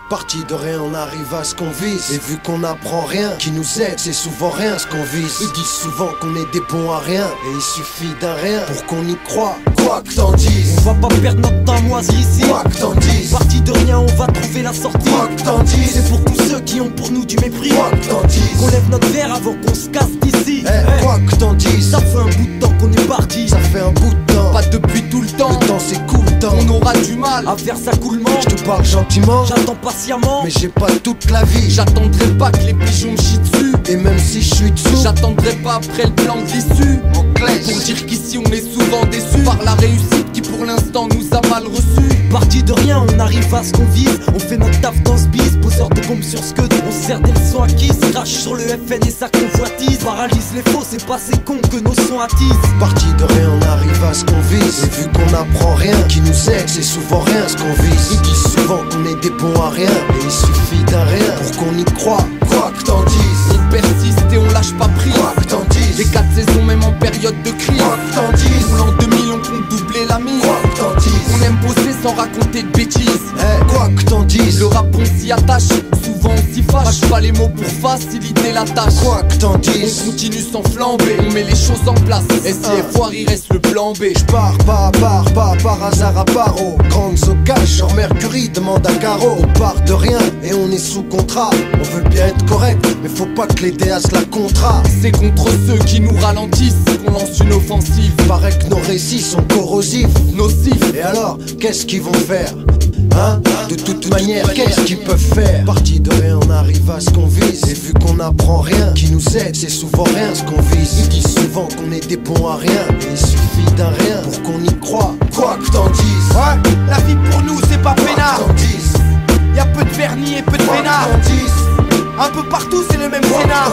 Parti de rien, on arrive à ce qu'on vise. Et vu qu'on n'apprend rien, qui nous aide, c'est souvent rien ce qu'on vise. Ils disent souvent qu'on est des bons à rien, et il suffit d'un rien pour qu'on y croit. Quoi que t'en dises, on va pas perdre notre temps moisi ici. Quoi que t'en dises, parti de rien, on va trouver la sortie. Quoi que t'en dises, c'est pour tous ceux qui ont pour nous du mépris. Quoi que t'en dises, qu'on lève notre verre avant qu'on se casse d'ici. Quoi que t'en dises, ça fait un bout de temps qu'on est parti. Ça fait un bout de temps, pas depuis tout le temps. Le temps s'écoule, on aura du mal à faire ça coulement. Je te parle gentiment, j'attends patiemment, mais j'ai pas toute la vie. J'attendrai pas que les pigeons me chient dessus. Et même si je suis dessous, j'attendrai pas après le plan de l'issue. Pour dire qu'ici on est souvent déçus par la réussite qui pour l'instant nous a mal reçus. Parti de rien, on arrive à ce qu'on vise. On fait notre taf dans ce bis, poseur de bombes sur ce que on se sert des leçons acquises. Crache sur le FN et sa convoitise. Paralyse les faux, c'est pas ces cons que nos sons attisent. Parti de rien, on arrive à ce qu'on vise. Et vu qu'on n'apprend rien, qui nous aide, c'est souvent rien ce qu'on vise. Ils disent souvent qu'on est des bons à rien, et il suffit d'un rien pour qu'on y croit. Quoi que t'en dises, on persiste et on lâche pas prise. Quoi que t'en dises, les 4 saisons même en période de crise. Quoi que t'en dises, l'an 2000 on compte doubler la mise. Quoi que t'en dises, on aime bosser sans raconter de bêtises. Quoi que t'en dises, le rap on s'y attache, souvent on s'y fâche. Mâche pas les mots pour faciliter la tâche. Quoi que t'en dises, on continue sans flamber. On met les choses en place, et si foire il reste le plan B. J'pars pas par hasard à Paro. Grandes au cash, genre Mercury demande à Caro. On part de rien et on est sous contrat. On veut bien être correct, mais faut pas que les DA se la contrat. C'est contre ceux qui nous ralentissent qu'on lance une offensive. Paraît que nos récits sont corrosifs, nocifs. Et alors, qu'est-ce qu'ils vont faire? Hein? De toute manière, qu'est-ce qu'ils peuvent faire? Parti de rien, on arrive à ce qu'on vise. Et vu qu'on n'apprend rien, qui nous aide, c'est souvent rien ce qu'on vise. Ils disent souvent qu'on est des bons à rien, et il suffit d'un rien pour qu'on y croit. Quoi que t'en dises, ouais, la vie pour nous c'est pas peinard. Y'a peu de vernis et peu de peinard. Un peu partout c'est le même scénar.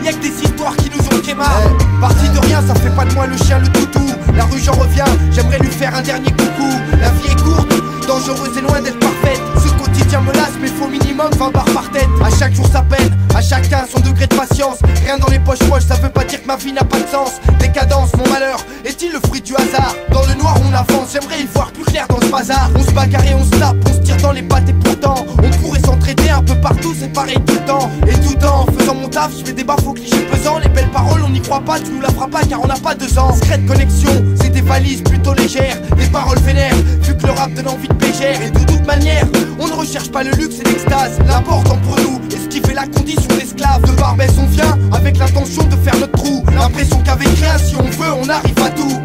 Y'a que des histoires qui nous ont quémar. Parti de rien, ça fait pas de moi le chien, le toutou. La rue j'en reviens, j'aimerais lui faire un dernier coucou. La vie est courte, dangereuse et loin d'être parfaite. Ce quotidien me lasse, mais faut minimum 20 barres par tête. À chaque jour sa peine, à chacun son degré de patience. Rien dans les poches, ça veut pas dire que ma vie n'a pas de sens. Décadence, mon malheur, est-il le fruit du hasard? Dans le noir on avance, j'aimerais y voir plus clair dans ce bazar. On se bagarre et on se tape, on se tire dans les pattes et pourtant on pourrait s'entraider un peu partout, c'est pareil tout le temps. Et tout en faisant mon taf, je fais des baffes aux clichés pesants. Les belles paroles on n'y croit pas, tu nous la feras pas car on n'a pas 2 ans. Secret de connexion, c'est des valises plutôt légères. Des paroles vénères, vu que le rap donne envie de pégère. Et de toute manière, on ne recherche pas le luxe et l'extase. L'important pour nous, et ce qui fait la condition d'esclave. De Barbès on vient, avec l'intention de faire notre trou. L'impression qu'avec rien, si on veut, on arrive à tout.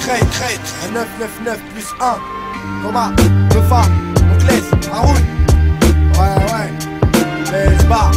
Crête, un 999 plus 1. Thomas, Lefa, on te laisse, un roule. Ouais, laisse pas.